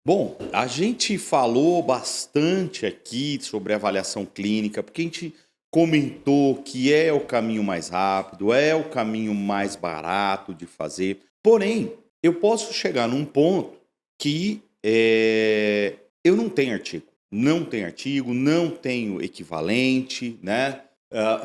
Bom, a gente falou bastante aqui sobre avaliação clínica, porque a gente comentou que é o caminho mais rápido, é o caminho mais barato de fazer. Porém, eu posso chegar num ponto que eu não tenho artigo. Não tenho artigo, não tenho equivalente, né?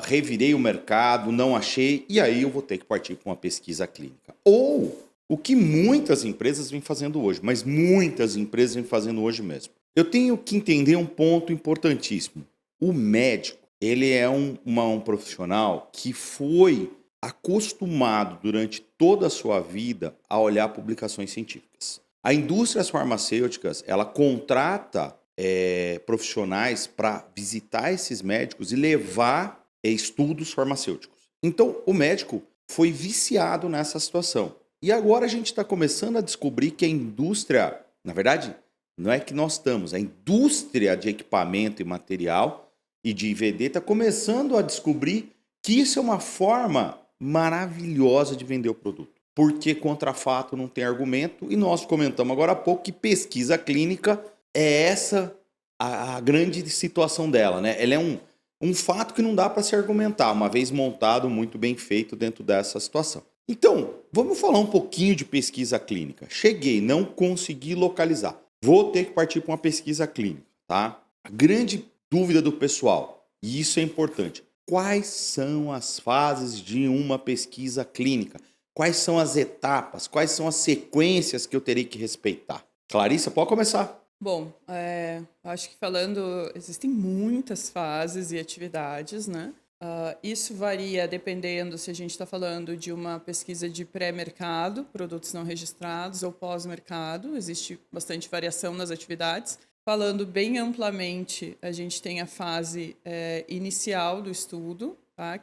Revirei o mercado, não achei, e aí eu vou ter que partir para uma pesquisa clínica. Ou o que muitas empresas vêm fazendo hoje, mas muitas empresas vêm fazendo hoje mesmo. Eu tenho que entender um ponto importantíssimo. O médico, ele é um profissional que foi acostumado durante toda a sua vida a olhar publicações científicas. A indústria farmacêuticas, ela contrata profissionais para visitar esses médicos e levar estudos farmacêuticos. Então, o médico foi viciado nessa situação. E agora a gente está começando a descobrir que a indústria, na verdade, não é que nós estamos, a indústria de equipamento e material e de IVD está começando a descobrir que isso é uma forma maravilhosa de vender o produto. Porque contra fato não tem argumento, e nós comentamos agora há pouco que pesquisa clínica é essa a grande situação dela, né? Ela é um fato que não dá para se argumentar, uma vez montado, muito bem feito dentro dessa situação. Então, vamos falar um pouquinho de pesquisa clínica. Cheguei, não consegui localizar. Vou ter que partir para uma pesquisa clínica, tá? A grande dúvida do pessoal, e isso é importante, quais são as fases de uma pesquisa clínica? Quais são as etapas? Quais são as sequências que eu terei que respeitar? Clarissa, pode começar. Bom, acho que falando, existem muitas fases e atividades, né? Isso varia dependendo se a gente está falando de uma pesquisa de pré-mercado, produtos não registrados, ou pós-mercado. Existe bastante variação nas atividades. Falando bem amplamente, a gente tem a fase inicial do estudo, tá?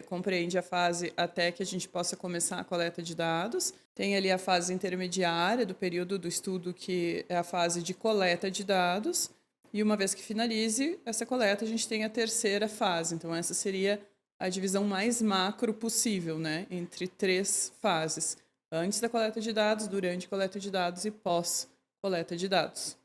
Compreende a fase até que a gente possa começar a coleta de dados. Tem ali a fase intermediária do período do estudo, que é a fase de coleta de dados. E uma vez que finalize essa coleta, a gente tem a terceira fase. Então, essa seria a divisão mais macro possível, né? Entre três fases. Antes da coleta de dados, durante a coleta de dados e pós-coleta de dados.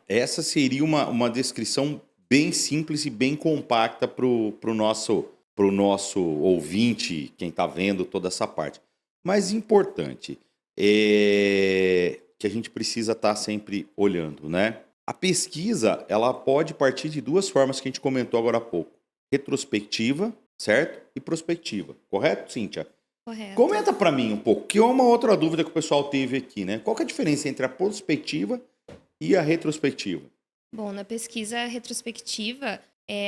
Essa seria uma descrição bem simples e bem compacta para o nosso ouvinte, quem está vendo toda essa parte. Mas importante, que a gente precisa estar sempre olhando, né? A pesquisa, ela pode partir de duas formas que a gente comentou agora há pouco. Retrospectiva, certo? E prospectiva. Correto, Cíntia? Correto. Comenta para mim um pouco, que é uma outra dúvida que o pessoal teve aqui, né? Qual que é a diferença entre a prospectiva e a retrospectiva? Bom, na pesquisa retrospectiva,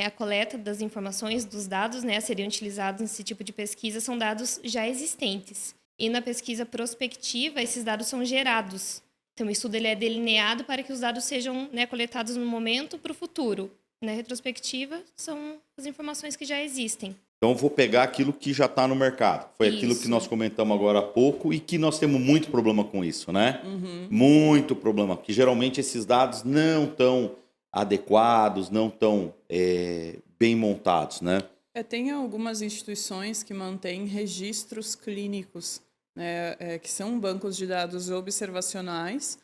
a coleta das informações, dos dados, né, seriam utilizados nesse tipo de pesquisa, são dados já existentes. E na pesquisa prospectiva, esses dados são gerados. Então, o estudo ele é delineado para que os dados sejam, né, coletados no momento para o futuro. Na retrospectiva, são as informações que já existem. Então, eu vou pegar aquilo que já está no mercado. Foi aquilo que nós Isso. comentamos agora há pouco e que nós temos muito problema com isso, né? Muito problema, porque geralmente esses dados não estão adequados, não estão bem montados, né? Tem algumas instituições que mantêm registros clínicos, né, que são bancos de dados observacionais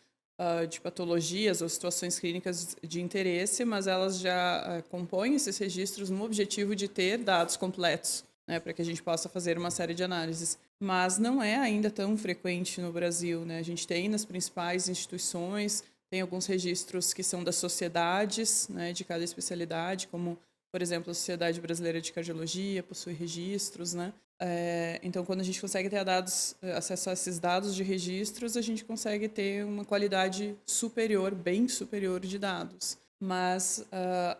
de patologias ou situações clínicas de interesse, mas elas já compõem esses registros no objetivo de ter dados completos, né, para que a gente possa fazer uma série de análises. Mas não é ainda tão frequente no Brasil, né? A gente tem nas principais instituições, tem alguns registros que são das sociedades, né, de cada especialidade, como por exemplo, a Sociedade Brasileira de Cardiologia possui registros, né? Então, quando a gente consegue ter acesso a esses dados de registros, a gente consegue ter uma qualidade superior, bem superior de dados. Mas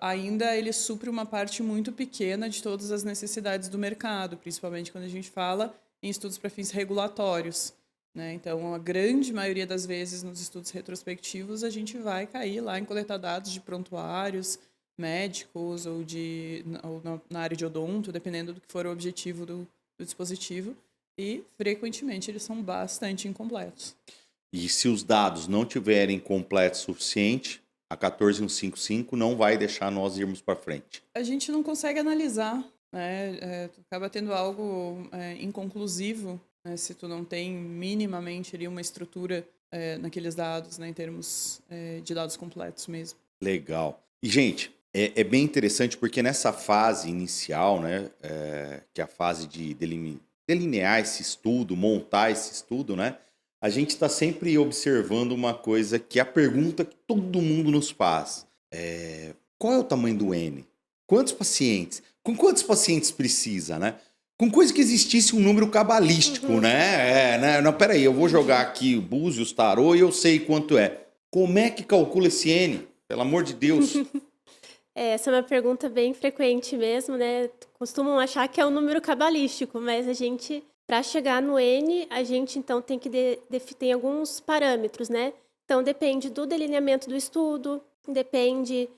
ainda ele supre uma parte muito pequena de todas as necessidades do mercado, principalmente quando a gente fala em estudos para fins regulatórios, né? Então, a grande maioria das vezes nos estudos retrospectivos, a gente vai cair lá em coletar dados de prontuários, médicos ou na área de odonto, dependendo do que for o objetivo do dispositivo, e frequentemente eles são bastante incompletos. E se os dados não tiverem completo o suficiente, a 14155 não vai deixar nós irmos para frente. A gente não consegue analisar, né? Acaba tendo algo inconclusivo, né? Se tu não tem minimamente ali uma estrutura naqueles dados, né, em termos de dados completos mesmo. Legal. E, gente, é bem interessante porque nessa fase inicial, né, que é a fase de delinear esse estudo, montar esse estudo, né, a gente está sempre observando uma coisa que é a pergunta que todo mundo nos faz. Qual é o tamanho do N? Quantos pacientes? Com quantos pacientes precisa, né? Com coisa que existisse um número cabalístico, né? Não, peraí, eu vou jogar aqui o Búzios, tarô e eu sei quanto é. Como é que calcula esse N? Pelo amor de Deus. Essa é uma pergunta bem frequente mesmo, né? Costumam achar que é um número cabalístico, mas a gente, para chegar no N, a gente então tem que tem alguns parâmetros, né? Então depende do delineamento do estudo, depende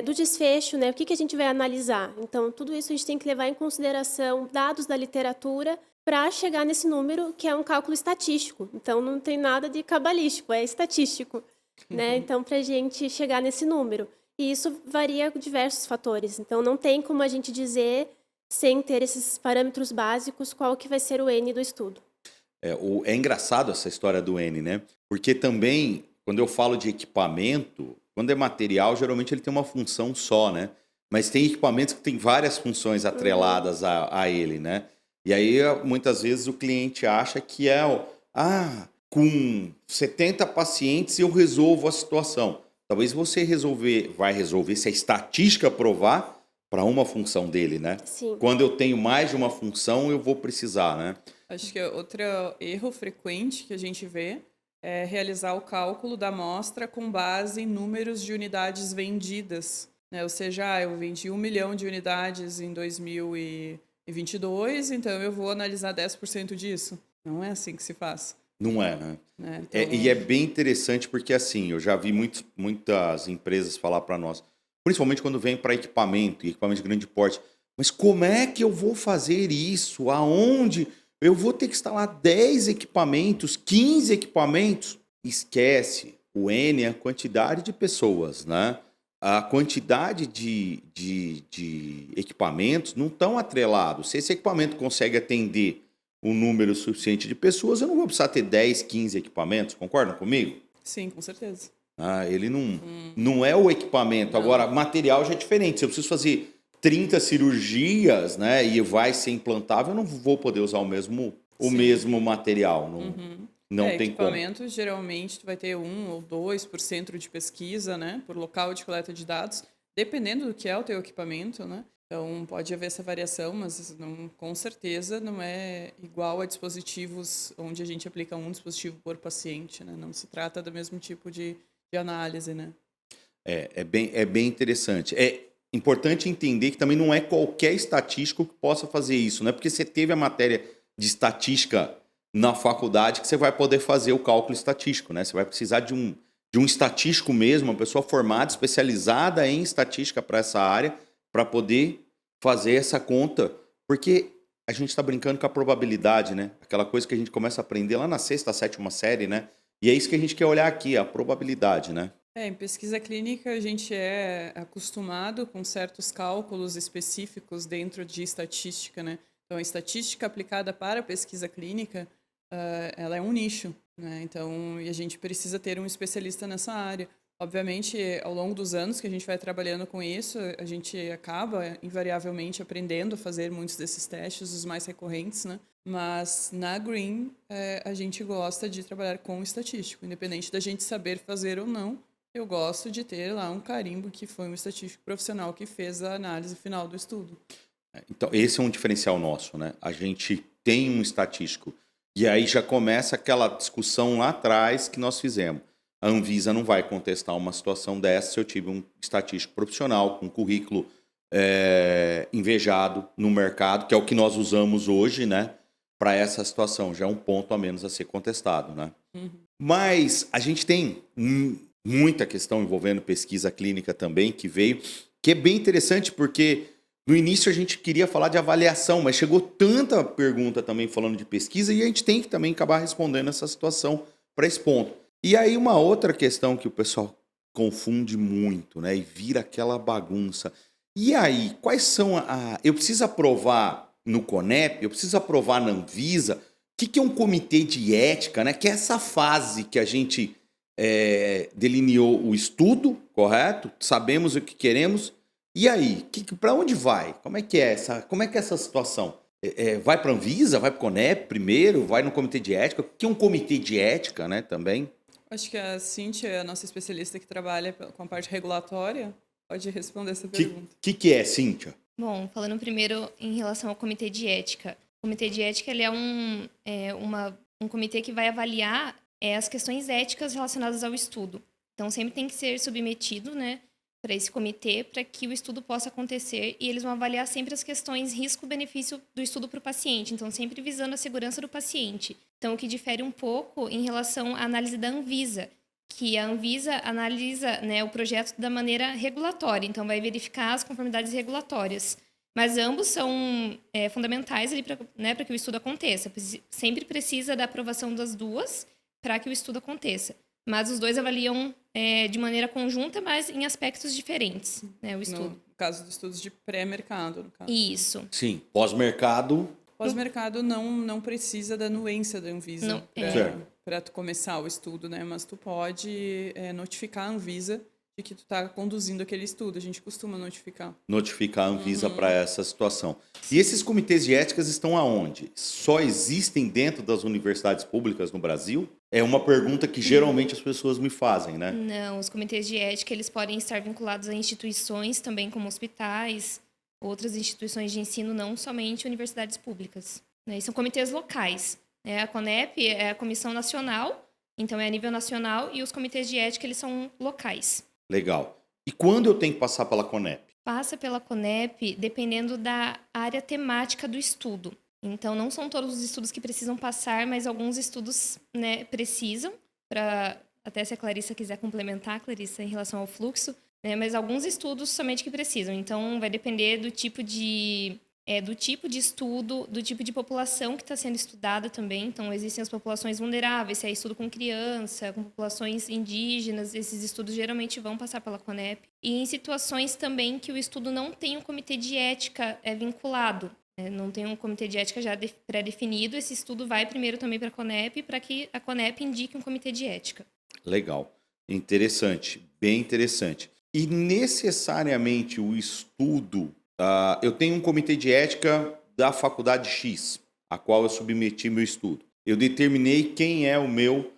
do desfecho, né? O que a gente vai analisar. Então tudo isso a gente tem que levar em consideração dados da literatura para chegar nesse número, que é um cálculo estatístico. Então não tem nada de cabalístico, é estatístico, né? Então para a gente chegar nesse número. E isso varia com diversos fatores. Então, não tem como a gente dizer, sem ter esses parâmetros básicos, qual que vai ser o N do estudo. É engraçado essa história do N, né? Porque também, quando eu falo de equipamento, quando é material, geralmente ele tem uma função só, né? Mas tem equipamentos que têm várias funções atreladas a ele, né? E aí, muitas vezes, o cliente acha que com 70 pacientes eu resolvo a situação. Talvez você vai resolver se a estatística provar para uma função dele, né? Sim. Quando eu tenho mais de uma função, eu vou precisar, né? Acho que outro erro frequente que a gente vê é realizar o cálculo da amostra com base em números de unidades vendidas, né? Ou seja, eu vendi 1 milhão de unidades em 2022, então eu vou analisar 10% disso. Não é assim que se faz. Não é, né? Então... E é bem interessante porque, assim, eu já vi muitas empresas falar para nós, principalmente quando vem para equipamento de grande porte, mas como é que eu vou fazer isso? Aonde? Eu vou ter que instalar 10 equipamentos, 15 equipamentos? Esquece. O N é a quantidade de pessoas, né? A quantidade de equipamentos não estão atrelados. Se esse equipamento consegue atender um número suficiente de pessoas, eu não vou precisar ter 10, 15 equipamentos, concordam comigo? Sim, com certeza. Ele não é o equipamento. Não. Agora, material já é diferente. Se eu preciso fazer 30 cirurgias, né, e vai ser implantável, eu não vou poder usar o mesmo material. Não tem como. Equipamento, geralmente, tu vai ter 1 ou 2 por centro de pesquisa, né, por local de coleta de dados, dependendo do que é o teu equipamento, né? Então, pode haver essa variação, mas com certeza não é igual a dispositivos onde a gente aplica um dispositivo por paciente, né? Não se trata do mesmo tipo de análise, né? É bem interessante. É importante entender que também não é qualquer estatístico que possa fazer isso, não é porque você teve a matéria de estatística na faculdade que você vai poder fazer o cálculo estatístico, né? Você vai precisar de um estatístico mesmo, uma pessoa formada, especializada em estatística para essa área, para poder fazer essa conta, porque a gente está brincando com a probabilidade, né? Aquela coisa que a gente começa a aprender lá na 6ª, 7ª série, né? E é isso que a gente quer olhar aqui, a probabilidade, né? Em pesquisa clínica a gente é acostumado com certos cálculos específicos dentro de estatística, né? Então, a estatística aplicada para a pesquisa clínica, ela é um nicho, né? Então, e a gente precisa ter um especialista nessa área. Obviamente, ao longo dos anos que a gente vai trabalhando com isso, a gente acaba, invariavelmente, aprendendo a fazer muitos desses testes, os mais recorrentes, né? Mas, na Green, a gente gosta de trabalhar com estatístico. Independente da gente saber fazer ou não, eu gosto de ter lá um carimbo que foi um estatístico profissional que fez a análise final do estudo. Então, esse é um diferencial nosso, né? A gente tem um estatístico. E aí já começa aquela discussão lá atrás que nós fizemos. A Anvisa não vai contestar uma situação dessa se eu tive um estatístico profissional com currículo invejado no mercado, que é o que nós usamos hoje, né? Para essa situação. Já é um ponto a menos a ser contestado, né? Mas a gente tem muita questão envolvendo pesquisa clínica também, que veio, que é bem interessante porque no início a gente queria falar de avaliação, mas chegou tanta pergunta também falando de pesquisa e a gente tem que também acabar respondendo essa situação para esse ponto. E aí uma outra questão que o pessoal confunde muito, né? E vira aquela bagunça. E aí, quais são eu preciso aprovar no CONEP, eu preciso aprovar na Anvisa? que é um comitê de ética, né? Que é essa fase que a gente delineou o estudo, correto? Sabemos o que queremos. E aí, para onde vai? Como é que é essa situação? Vai para a Anvisa? Vai para o CONEP primeiro? Vai no comitê de ética? O que é um comitê de ética, né? Também. Acho que a Cíntia, a nossa especialista que trabalha com a parte regulatória, pode responder essa O pergunta. que é, Cíntia? Bom, falando primeiro em relação ao comitê de ética. O comitê de ética ele é um comitê que vai avaliar as questões éticas relacionadas ao estudo. Então, sempre tem que ser submetido, né, para esse comitê para que o estudo possa acontecer e eles vão avaliar sempre as questões risco-benefício do estudo para o paciente. Então, sempre visando a segurança do paciente. Então, o que difere um pouco em relação à análise da Anvisa, que a Anvisa analisa, né, o projeto da maneira regulatória, então vai verificar as conformidades regulatórias. Mas ambos são fundamentais para que o estudo aconteça. Sempre precisa da aprovação das duas para que o estudo aconteça. Mas os dois avaliam de maneira conjunta, mas em aspectos diferentes, né, o estudo. No caso dos estudos de pré-mercado, no caso. Isso. Sim, pós-mercado. Pós-mercado não precisa da anuência da Anvisa para tu começar o estudo, né? Mas tu pode notificar a Anvisa de que tu está conduzindo aquele estudo. A gente costuma notificar. Notificar a Anvisa para essa situação. E esses comitês de éticas estão aonde? Só existem dentro das universidades públicas no Brasil? É uma pergunta que geralmente as pessoas me fazem, né? Não, os comitês de ética eles podem estar vinculados a instituições também como hospitais, outras instituições de ensino, não somente universidades públicas, né? E são comitês locais, né? A CONEP é a comissão nacional, então é a nível nacional, e os comitês de ética eles são locais. Legal. E quando eu tenho que passar pela CONEP? Passa pela CONEP dependendo da área temática do estudo. Então, não são todos os estudos que precisam passar, mas alguns estudos, né, precisam, até se a Clarissa quiser complementar, Clarissa, em relação ao fluxo, né, mas alguns estudos somente que precisam. Então, vai depender do tipo de estudo, do tipo de população que está sendo estudada também. Então, existem as populações vulneráveis, se é estudo com criança, com populações indígenas, esses estudos geralmente vão passar pela CONEP. E em situações também que o estudo não tem um comitê de ética vinculado, não tem um comitê de ética já pré-definido, esse estudo vai primeiro também para a CONEP, para que a CONEP indique um comitê de ética. Legal. Interessante. Bem interessante. E necessariamente o estudo... eu tenho um comitê de ética da faculdade X, a qual eu submeti meu estudo. Eu determinei quem é o meu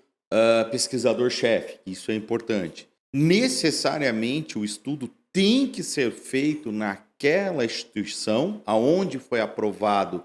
pesquisador-chefe. Isso é importante. Necessariamente o estudo tem que ser feito naquela instituição aonde foi aprovado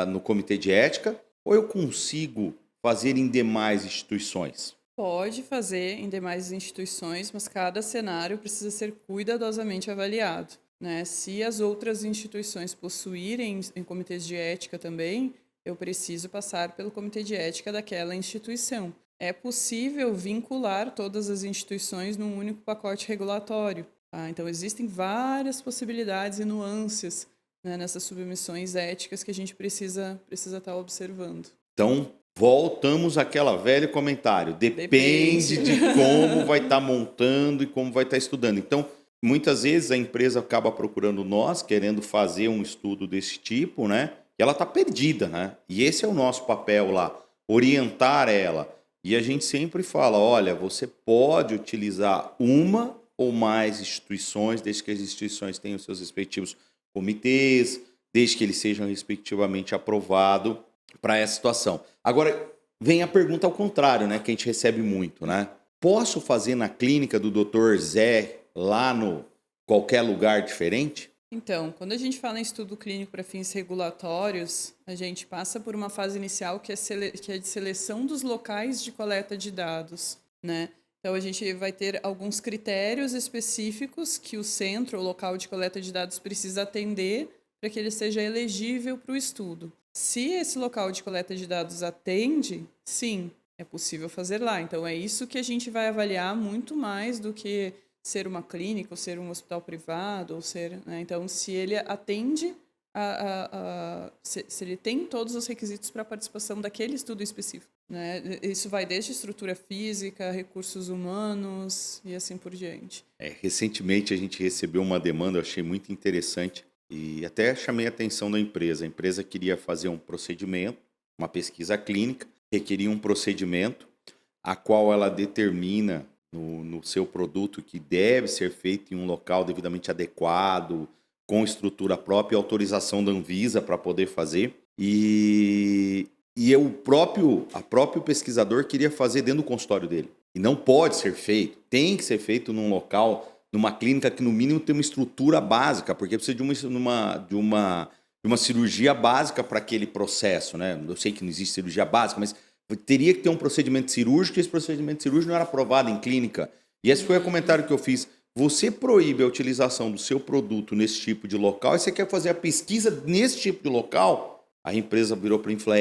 no comitê de ética, ou eu consigo fazer em demais instituições? Pode fazer em demais instituições, mas cada cenário precisa ser cuidadosamente avaliado, né? Se as outras instituições possuírem em comitês de ética também, eu preciso passar pelo comitê de ética daquela instituição. É possível vincular todas as instituições num único pacote regulatório. Tá? Então, existem várias possibilidades e nuances, né, nessas submissões éticas que a gente precisa estar observando. Então, voltamos àquela velho comentário. Depende de como vai estar montando e como vai estar estudando. Então, muitas vezes a empresa acaba procurando nós, querendo fazer um estudo desse tipo, né? E ela está perdida, né? E esse é o nosso papel lá, orientar ela. E a gente sempre fala, olha, você pode utilizar uma ou mais instituições, desde que as instituições tenham seus respectivos comitês, desde que eles sejam respectivamente aprovados para essa situação. Agora, vem a pergunta ao contrário, né? Que a gente recebe muito, né? Posso fazer na clínica do Dr. Zé lá no qualquer lugar diferente? Então, quando a gente fala em estudo clínico para fins regulatórios, a gente passa por uma fase inicial que é de seleção dos locais de coleta de dados, né? Então, a gente vai ter alguns critérios específicos que o centro, o local de coleta de dados, precisa atender para que ele seja elegível para o estudo. Se esse local de coleta de dados atende, sim, é possível fazer lá. Então, é isso que a gente vai avaliar muito mais do que ser uma clínica, ou ser um hospital privado, ou ser... Né? Então, se ele atende, se ele tem todos os requisitos para a participação daquele estudo específico. Né? Isso vai desde estrutura física, recursos humanos e assim por diante. Recentemente, a gente recebeu uma demanda, eu achei muito interessante, e até chamei a atenção da empresa. A empresa queria fazer um procedimento uma pesquisa clínica, requeria um procedimento a qual ela determina no seu produto que deve ser feito em um local devidamente adequado, com estrutura própria e autorização da Anvisa para poder fazer. E o próprio pesquisador queria fazer dentro do consultório dele. E não pode ser feito. Tem que ser feito num local, numa clínica que no mínimo tem uma estrutura básica, porque precisa de uma cirurgia básica para aquele processo, né? Eu sei que não existe cirurgia básica, mas teria que ter um procedimento cirúrgico, e esse procedimento cirúrgico não era aprovado em clínica. E esse foi o comentário que eu fiz. Você proíbe a utilização do seu produto nesse tipo de local e você quer fazer a pesquisa nesse tipo de local? A empresa virou para mim e falou,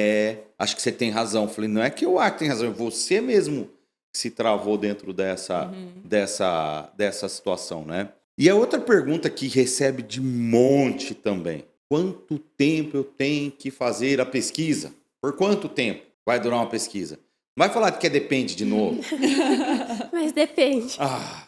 acho que você tem razão. Eu falei, não é que eu acho que tem razão, é você mesmo que se travou dentro dessa situação, né? E a outra pergunta que recebe de monte também. Quanto tempo eu tenho que fazer a pesquisa? Por quanto tempo vai durar uma pesquisa? Não vai falar que depende de novo. Mas depende. Ah,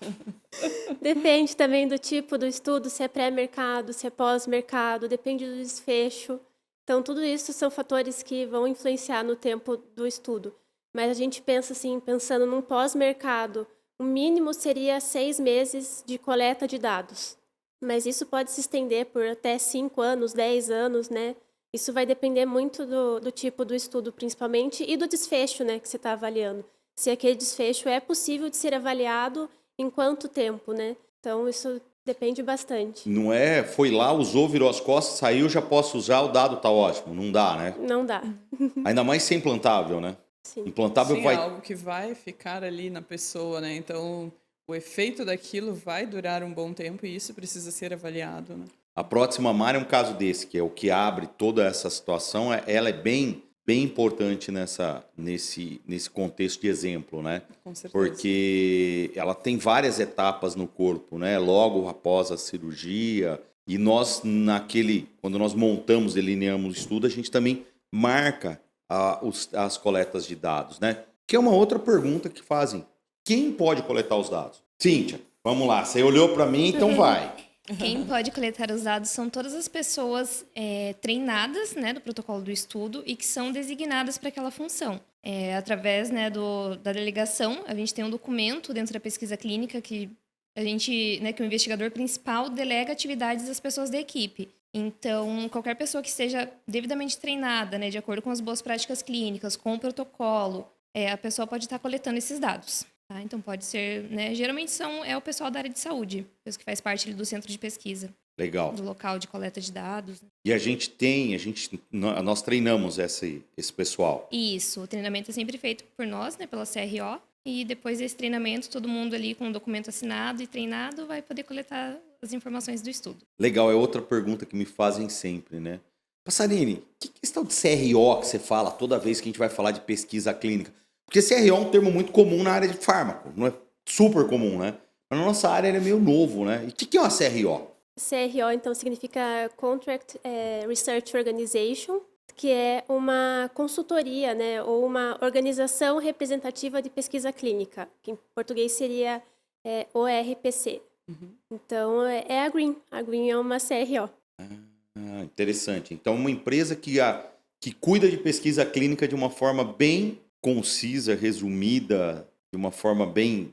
Depende também do tipo do estudo, se é pré-mercado, se é pós-mercado, depende do desfecho. Então, tudo isso são fatores que vão influenciar no tempo do estudo. Mas a gente pensa assim, pensando num pós-mercado, o mínimo seria 6 meses de coleta de dados. Mas isso pode se estender por até 5 anos, 10 anos, né? Isso vai depender muito do tipo do estudo, principalmente, e do desfecho, né, que você está avaliando. Se aquele desfecho é possível de ser avaliado em quanto tempo, né? Então, isso depende bastante. não é, foi lá, usou, virou as costas, saiu, já posso usar, o dado tá ótimo. Não dá, né? Não dá. Ainda mais ser implantável, né? Sim. Implantável Sim, vai... é algo que vai ficar ali na pessoa, né? Então, o efeito daquilo vai durar um bom tempo e isso precisa ser avaliado, né? A prótese mamária é um caso desse, que é o que abre toda essa situação. Ela é bem importante nesse contexto de exemplo, né? Com certeza. Porque ela tem várias etapas no corpo, né? Logo após a cirurgia. E nós, quando nós montamos, delineamos o estudo, a gente também marca as coletas de dados, né? Que é uma outra pergunta que fazem. Quem pode coletar os dados? Cíntia, vamos lá. Você olhou para mim, então vai. Quem pode coletar os dados são todas as pessoas treinadas, né, do protocolo do estudo e que são designadas para aquela função. Através, né, da delegação, a gente tem um documento dentro da pesquisa clínica que que o investigador principal delega atividades às pessoas da equipe. Então, qualquer pessoa que esteja devidamente treinada, né, de acordo com as boas práticas clínicas, com o protocolo, a pessoa pode estar coletando esses dados. Tá? Então, pode ser, né, geralmente é o pessoal da área de saúde, que faz parte ali do centro de pesquisa. Legal. Do local de coleta de dados. E nós treinamos esse pessoal. Isso, o treinamento é sempre feito por nós, né, pela CRO, e depois desse treinamento, todo mundo ali com o documento assinado e treinado vai poder coletar as informações do estudo. Legal, é outra pergunta que me fazem sempre, né? Passarini, o que é esse tal de CRO que você fala toda vez que a gente vai falar de pesquisa clínica? Porque CRO é um termo muito comum na área de fármaco, não é super comum, né? Mas na nossa área ele é meio novo, né? E o que é uma CRO? CRO, então, significa Contract Research Organization, que é uma consultoria, né, ou uma organização representativa de pesquisa clínica, que em português seria ORPC. Então, é a Green. A Green é uma CRO. Interessante. Então, uma empresa que cuida de pesquisa clínica de uma forma bem concisa, resumida, de uma forma bem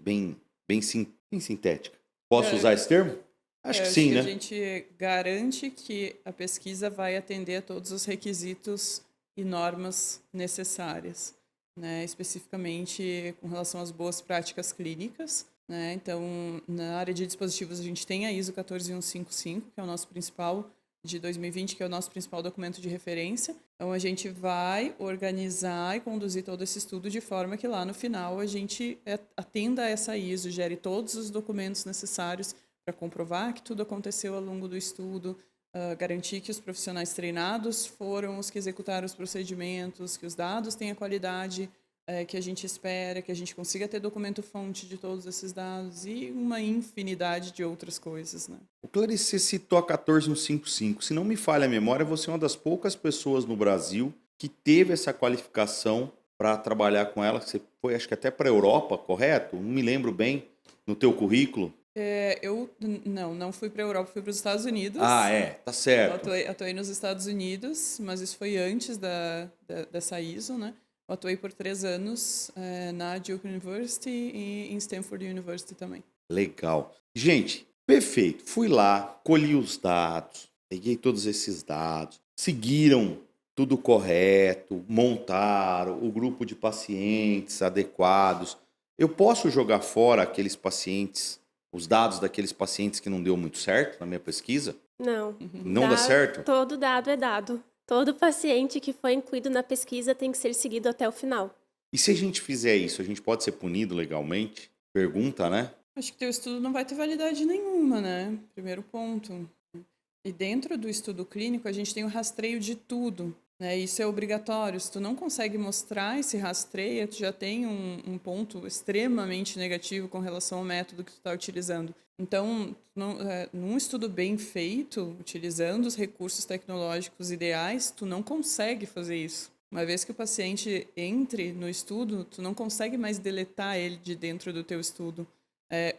sintética. Posso usar esse termo? Acho que sim, né? A gente garante que a pesquisa vai atender a todos os requisitos e normas necessárias, né? Especificamente com relação às boas práticas clínicas, né? Então, na área de dispositivos, a gente tem a ISO 14155, que é o nosso principal, de 2020, que é o nosso principal documento de referência. Então, a gente vai organizar e conduzir todo esse estudo de forma que lá no final a gente atenda a essa ISO, gere todos os documentos necessários para comprovar que tudo aconteceu ao longo do estudo, garantir que os profissionais treinados foram os que executaram os procedimentos, que os dados têm a qualidade que a gente espera, que a gente consiga ter documento-fonte de todos esses dados e uma infinidade de outras coisas, né? O Clarice, você citou a 14155. Se não me falha a memória, você é uma das poucas pessoas no Brasil que teve essa qualificação para trabalhar com ela. Você foi, acho que até para a Europa, correto? Não me lembro bem, no teu currículo. Não fui para a Europa, fui para os Estados Unidos. Ah, tá Eu certo. atuei nos Estados Unidos, mas isso foi antes dessa ISO, né? Eu atuei por 3 anos na Duke University e em Stanford University também. Legal. Gente, perfeito. Fui lá, colhi os dados, peguei todos esses dados, seguiram tudo correto, montaram o grupo de pacientes adequados. Eu posso jogar fora aqueles pacientes, os dados daqueles pacientes que não deu muito certo na minha pesquisa? Não. Não dá certo? Todo dado é dado. Todo paciente que foi incluído na pesquisa tem que ser seguido até o final. E se a gente fizer isso, a gente pode ser punido legalmente? Pergunta, né? Acho que teu estudo não vai ter validade nenhuma, né? Primeiro ponto. E dentro do estudo clínico, a gente tem o rastreio de tudo, né? Isso é obrigatório. Se tu não consegue mostrar esse rastreio, tu já tem um ponto extremamente negativo com relação ao método que tu está utilizando. Então, num estudo bem feito, utilizando os recursos tecnológicos ideais, tu não consegue fazer isso. Uma vez que o paciente entre no estudo, tu não consegue mais deletar ele de dentro do teu estudo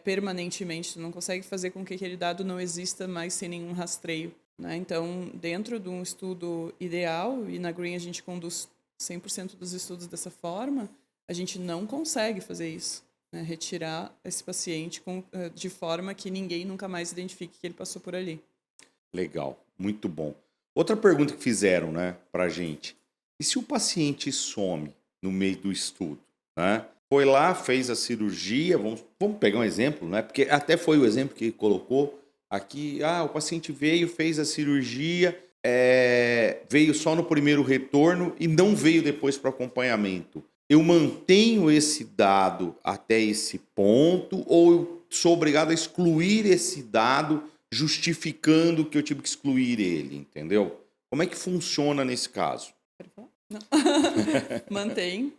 permanentemente. Tu não consegue fazer com que aquele dado não exista mais sem nenhum rastreio, né? Então, dentro de um estudo ideal, e na Green a gente conduz 100% dos estudos dessa forma, a gente não consegue fazer isso, né? Retirar esse paciente de forma que ninguém nunca mais identifique que ele passou por ali. Legal, muito bom. Outra pergunta que fizeram, né, pra gente. E se o paciente some no meio do estudo, né? Foi lá, fez a cirurgia, vamos pegar um exemplo, né? Porque até foi o exemplo que colocou aqui. O paciente veio, fez a cirurgia, veio só no primeiro retorno e não veio depois para o acompanhamento. Eu mantenho esse dado até esse ponto ou eu sou obrigado a excluir esse dado justificando que eu tive que excluir ele, entendeu? Como é que funciona nesse caso? Não. Mantém.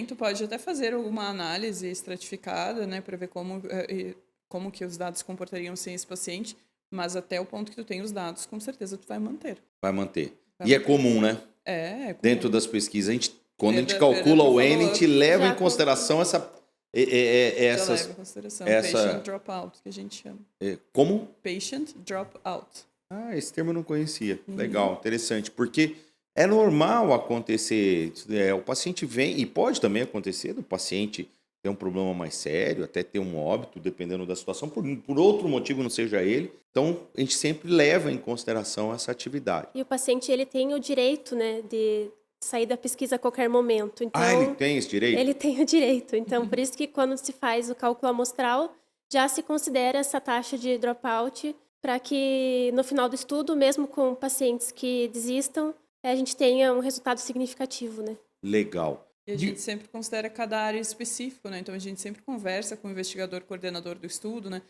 Tu pode até fazer alguma análise estratificada, né, para ver como que os dados se comportariam sem esse paciente, mas até o ponto que tu tem os dados, com certeza tu vai manter. Vai manter. É comum, né? É comum. Dentro das pesquisas, quando a gente calcula o N, a gente leva em consideração Já leva em consideração patient dropout, que a gente chama. Como? Patient dropout. Esse termo eu não conhecia. Legal, interessante. Porque é normal acontecer, o paciente vem, e pode também acontecer do paciente ter um problema mais sério, até ter um óbito, dependendo da situação, por outro motivo não seja ele. Então, a gente sempre leva em consideração essa atividade. E o paciente, ele tem o direito, né, de sair da pesquisa a qualquer momento. Então, ele tem esse direito? Ele tem o direito. Então, por isso que quando se faz o cálculo amostral, já se considera essa taxa de dropout para que no final do estudo, mesmo com pacientes que desistam, a gente tenha um resultado significativo, né? Legal. E a gente sempre considera cada área específica, né? Então, a gente sempre conversa com o investigador coordenador do estudo, né?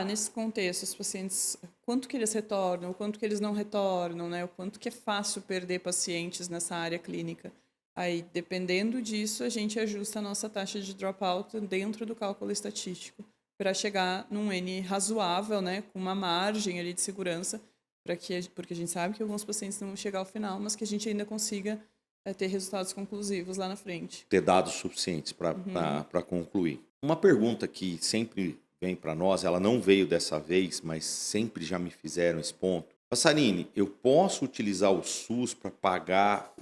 Nesse contexto, os pacientes, quanto que eles retornam, o quanto que eles não retornam, né? O quanto que é fácil perder pacientes nessa área clínica. Aí, dependendo disso, a gente ajusta a nossa taxa de dropout dentro do cálculo estatístico para chegar num N razoável, né? Com uma margem ali de segurança, porque a gente sabe que alguns pacientes não vão chegar ao final, mas que a gente ainda consiga ter resultados conclusivos lá na frente. Ter dados suficientes para concluir. Uma pergunta que sempre vem para nós, ela não veio dessa vez, mas sempre já me fizeram esse ponto. Passarini, eu posso utilizar o SUS para pagar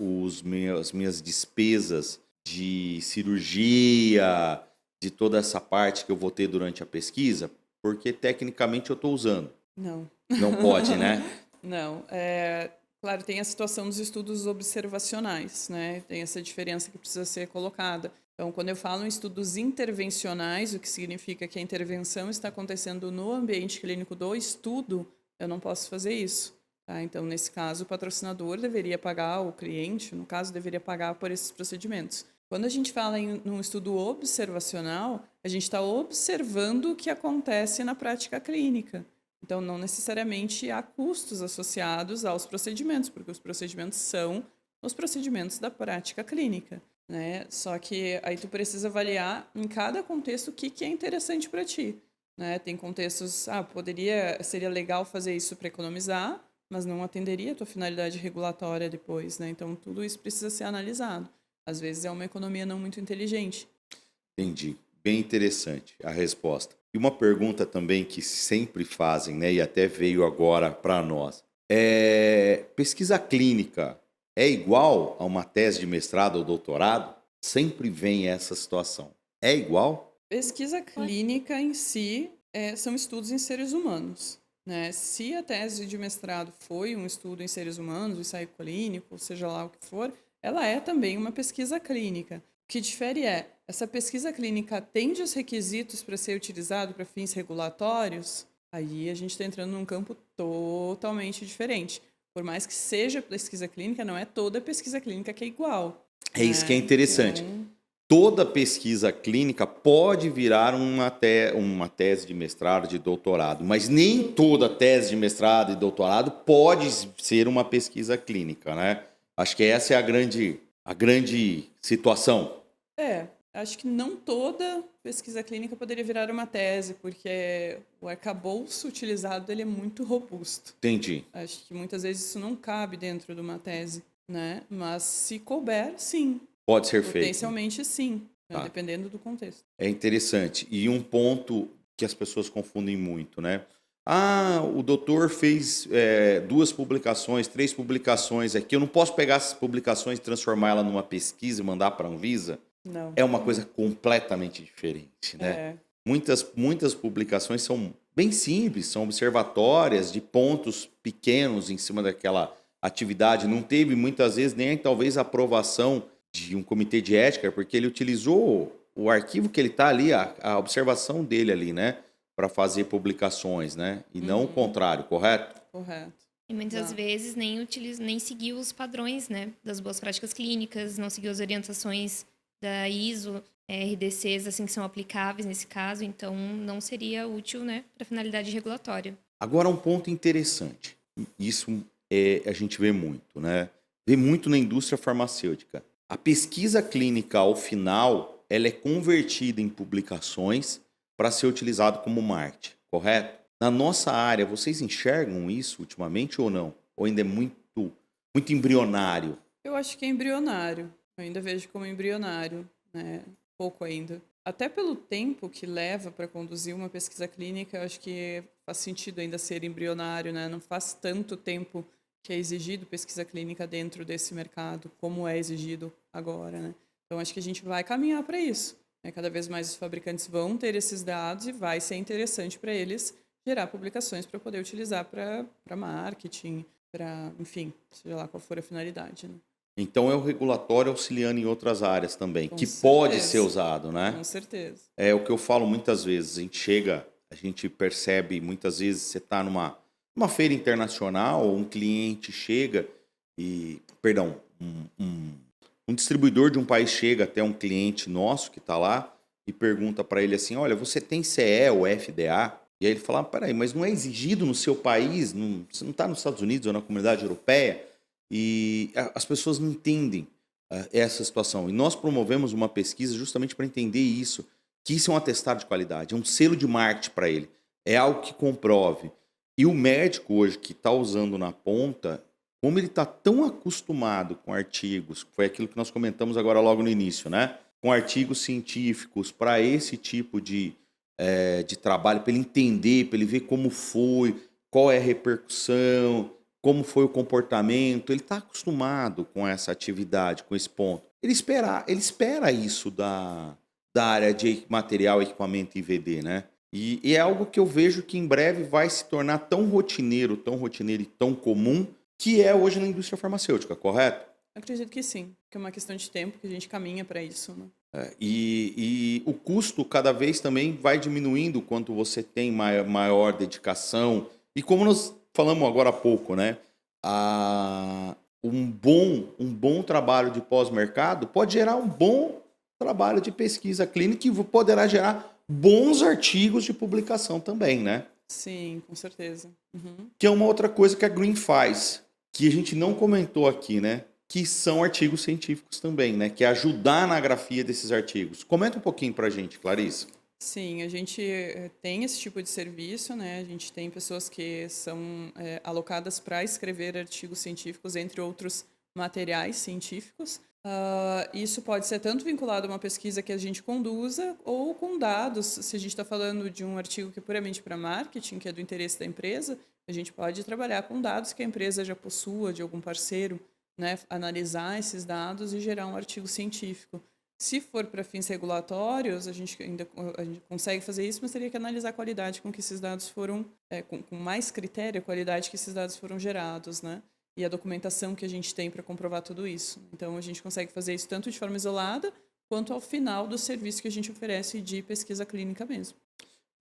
as minhas despesas de cirurgia, de toda essa parte que eu vou ter durante a pesquisa? Porque tecnicamente eu estou usando. Não. Não pode, né? Não. Claro, tem a situação dos estudos observacionais, né? Tem essa diferença que precisa ser colocada. Então, quando eu falo em estudos intervencionais, o que significa que a intervenção está acontecendo no ambiente clínico do estudo, eu não posso fazer isso. Tá? Então, nesse caso, o patrocinador deveria pagar, o cliente, no caso, deveria pagar por esses procedimentos. Quando a gente fala em um estudo observacional, a gente está observando o que acontece na prática clínica. Então, não necessariamente há custos associados aos procedimentos, porque os procedimentos são os procedimentos da prática clínica, né? Só que aí tu precisa avaliar em cada contexto o que é interessante para ti, né? Tem contextos, seria legal fazer isso para economizar, mas não atenderia a tua finalidade regulatória depois, né? Então, tudo isso precisa ser analisado. Às vezes é uma economia não muito inteligente. Entendi. Bem interessante a resposta. E uma pergunta também que sempre fazem, né, e até veio agora para nós. Pesquisa clínica é igual a uma tese de mestrado ou doutorado? Sempre vem essa situação. É igual? Pesquisa clínica em si são estudos em seres humanos, né? Se a tese de mestrado foi um estudo em seres humanos, ensaio clínico, seja lá o que for, ela é também uma pesquisa clínica. O que difere essa pesquisa clínica atende os requisitos para ser utilizado para fins regulatórios? Aí a gente está entrando num campo totalmente diferente. Por mais que seja pesquisa clínica, não é toda pesquisa clínica que é igual. É isso que é Né? interessante. Então, Toda pesquisa clínica pode virar uma tese de mestrado, de doutorado, mas nem toda tese de mestrado e doutorado pode ser uma pesquisa clínica, né? Acho que essa é a grande situação. acho que não toda pesquisa clínica poderia virar uma tese, porque o arcabouço utilizado ele é muito robusto. Entendi. Acho que muitas vezes isso não cabe dentro de uma tese, né? Mas se couber, sim. Pode ser feito. Potencialmente, sim. Tá. Dependendo do contexto. É interessante. E um ponto que as pessoas confundem muito, né? Ah, o doutor fez 2 publicações, 3 publicações aqui. Eu não posso pegar essas publicações e transformá-la numa pesquisa e mandar para a Anvisa? Não. É uma coisa completamente diferente, né? Muitas publicações são bem simples, são observatórias de pontos pequenos em cima daquela atividade. Não teve, muitas vezes, nem talvez a aprovação de um comitê de ética, porque ele utilizou o arquivo que ele está ali, a observação dele ali, né? Para fazer publicações, né? E não o contrário, correto? Correto. E muitas Tá. vezes nem seguiu os padrões, né, das boas práticas clínicas, não seguiu as orientações da ISO, RDCs, assim, que são aplicáveis nesse caso, então não seria útil, né, para finalidade regulatória. Agora, um ponto interessante. Isso a gente vê muito, né? Vê muito na indústria farmacêutica. A pesquisa clínica, ao final, ela é convertida em publicações para ser utilizado como marketing, correto? Na nossa área, vocês enxergam isso ultimamente ou não? Ou ainda é muito embrionário? Eu acho que é embrionário. Eu ainda vejo como embrionário, né? Pouco ainda. Até pelo tempo que leva para conduzir uma pesquisa clínica, eu acho que faz sentido ainda ser embrionário, né? Não faz tanto tempo que é exigido pesquisa clínica dentro desse mercado, como é exigido agora, né? Então, acho que a gente vai caminhar para isso, né? Cada vez mais os fabricantes vão ter esses dados e vai ser interessante para eles gerar publicações para poder utilizar para marketing, para, enfim, seja lá qual for a finalidade, né? Então é o regulatório auxiliando em outras áreas também, Com que certeza. pode ser usado, né? Com certeza. É o que eu falo muitas vezes. A gente percebe muitas vezes, você está numa feira internacional, um cliente chega e, perdão, um distribuidor de um país chega até um cliente nosso que está lá e pergunta para ele assim, olha, você tem CE ou FDA? E aí ele fala, peraí, mas não é exigido no seu país? Você não está nos Estados Unidos ou na comunidade europeia? E as pessoas não entendem essa situação. E nós promovemos uma pesquisa justamente para entender isso, que isso é um atestado de qualidade, é um selo de marketing para ele, é algo que comprove. E o médico hoje que está usando na ponta, como ele está tão acostumado com artigos, foi aquilo que nós comentamos agora logo no início, né? Com artigos científicos para esse tipo de trabalho, para ele entender, para ele ver como foi, qual é a repercussão, como foi o comportamento. Ele está acostumado com essa atividade, com esse ponto. Ele espera isso da área de material, equipamento e IVD, né? E é algo que eu vejo que em breve vai se tornar tão rotineiro e tão comum que é hoje na indústria farmacêutica, correto? Acredito que sim, que é uma questão de tempo que a gente caminha para isso, né? E o custo cada vez também vai diminuindo quanto você tem maior dedicação. E como nós falamos agora há pouco, né? Um bom trabalho de pós-mercado pode gerar um bom trabalho de pesquisa clínica e poderá gerar bons artigos de publicação também, né? Sim, com certeza. Uhum. Que é uma outra coisa que a Green faz, que a gente não comentou aqui, né? Que são artigos científicos também, né? Que é ajudar na grafia desses artigos. Comenta um pouquinho pra gente, Clarice. Sim, a gente tem esse tipo de serviço, né? A gente tem pessoas que são alocadas para escrever artigos científicos, entre outros materiais científicos. Isso pode ser tanto vinculado a uma pesquisa que a gente conduza ou com dados. Se a gente está falando de um artigo que é puramente para marketing, que é do interesse da empresa, a gente pode trabalhar com dados que a empresa já possua de algum parceiro, né? Analisar esses dados e gerar um artigo científico. Se for para fins regulatórios, a gente consegue fazer isso, mas teria que analisar a qualidade com que esses dados foram, com mais critério, a qualidade que esses dados foram gerados, né? E a documentação que a gente tem para comprovar tudo isso. Então, a gente consegue fazer isso tanto de forma isolada, quanto ao final do serviço que a gente oferece de pesquisa clínica mesmo.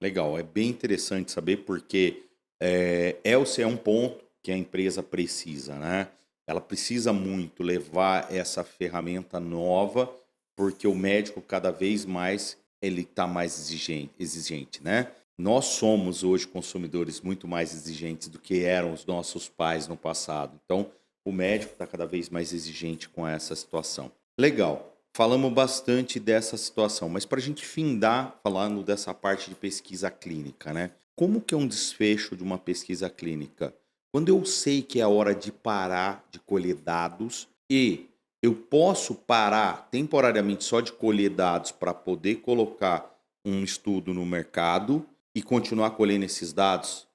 Legal, é bem interessante saber porque é um ponto que a empresa precisa, né? Ela precisa muito levar essa ferramenta nova, porque o médico cada vez mais ele está mais exigente, né? Nós somos hoje consumidores muito mais exigentes do que eram os nossos pais no passado. Então, o médico está cada vez mais exigente com essa situação. Legal, falamos bastante dessa situação, mas para a gente findar falando dessa parte de pesquisa clínica, né? Como que é um desfecho de uma pesquisa clínica? Quando eu sei que é a hora de parar de colher dados e eu posso parar temporariamente só de colher dados para poder colocar um estudo no mercado e continuar colhendo esses dados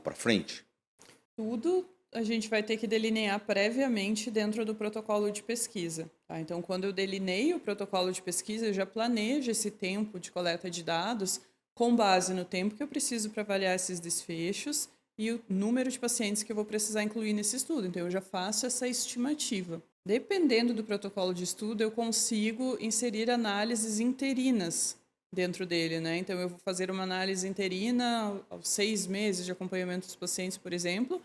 para frente? Tudo a gente vai ter que delinear previamente dentro do protocolo de pesquisa. Tá? Então, quando eu delineio o protocolo de pesquisa, eu já planejo esse tempo de coleta de dados com base no tempo que eu preciso para avaliar esses desfechos e o número de pacientes que eu vou precisar incluir nesse estudo. Então, eu já faço essa estimativa. Dependendo do protocolo de estudo, eu consigo inserir análises interinas dentro dele, né? Então, eu vou fazer uma análise interina aos 6 meses de acompanhamento dos pacientes, por exemplo,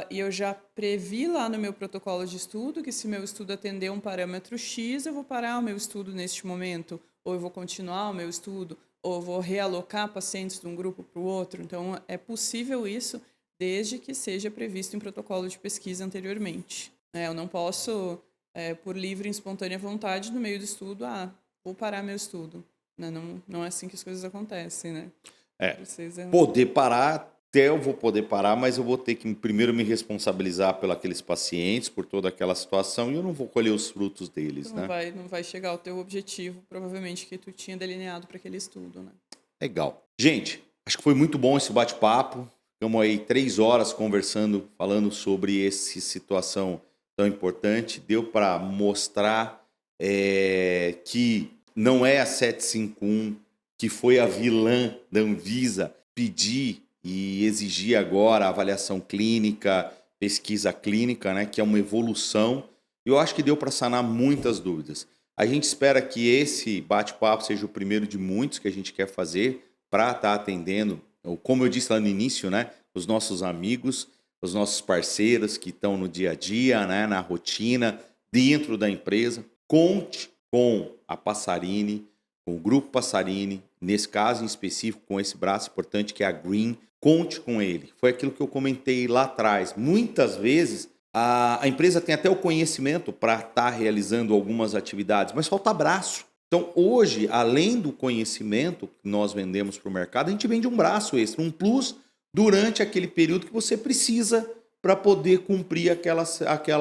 e eu já previ lá no meu protocolo de estudo que se meu estudo atender um parâmetro X, eu vou parar o meu estudo neste momento, ou eu vou continuar o meu estudo, ou eu vou realocar pacientes de um grupo para o outro. Então, é possível isso desde que seja previsto em protocolo de pesquisa anteriormente. Eu não posso, por livre e espontânea vontade, no meio do estudo, vou parar meu estudo. Não é assim que as coisas acontecem, né? Poder parar, até eu vou poder parar, mas eu vou ter que primeiro me responsabilizar pelos aqueles pacientes, por toda aquela situação, e eu não vou colher os frutos deles, Tu né? não vai chegar ao teu objetivo, provavelmente, que tu tinha delineado para aquele estudo, né? Legal. Gente, acho que foi muito bom esse bate-papo. Ficamos aí 3 horas conversando, falando sobre essa situação tão importante. Deu para mostrar que não é a 751 que foi a vilã da Anvisa pedir e exigir agora a avaliação clínica, pesquisa clínica, né, que é uma evolução. Eu acho que deu para sanar muitas dúvidas. A gente espera que esse bate-papo seja o primeiro de muitos que a gente quer fazer para estar atendendo, como eu disse lá no início, né, os nossos amigos, os nossos parceiros que estão no dia a dia, né, na rotina, dentro da empresa. Conte com a Passarini, com o Grupo Passarini, nesse caso em específico com esse braço importante que é a Green. Conte com ele. Foi aquilo que eu comentei lá atrás. Muitas vezes a empresa tem até o conhecimento para estar realizando algumas atividades, mas falta braço. Então, hoje, além do conhecimento que nós vendemos para o mercado, a gente vende um braço extra, um plus, durante aquele período que você precisa para poder cumprir aquela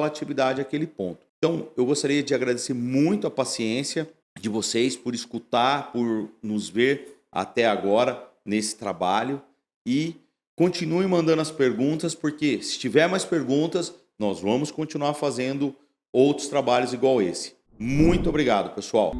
atividade, aquele ponto. Então, eu gostaria de agradecer muito a paciência de vocês por escutar, por nos ver até agora nesse trabalho e continue mandando as perguntas, porque se tiver mais perguntas, nós vamos continuar fazendo outros trabalhos igual esse. Muito obrigado, pessoal.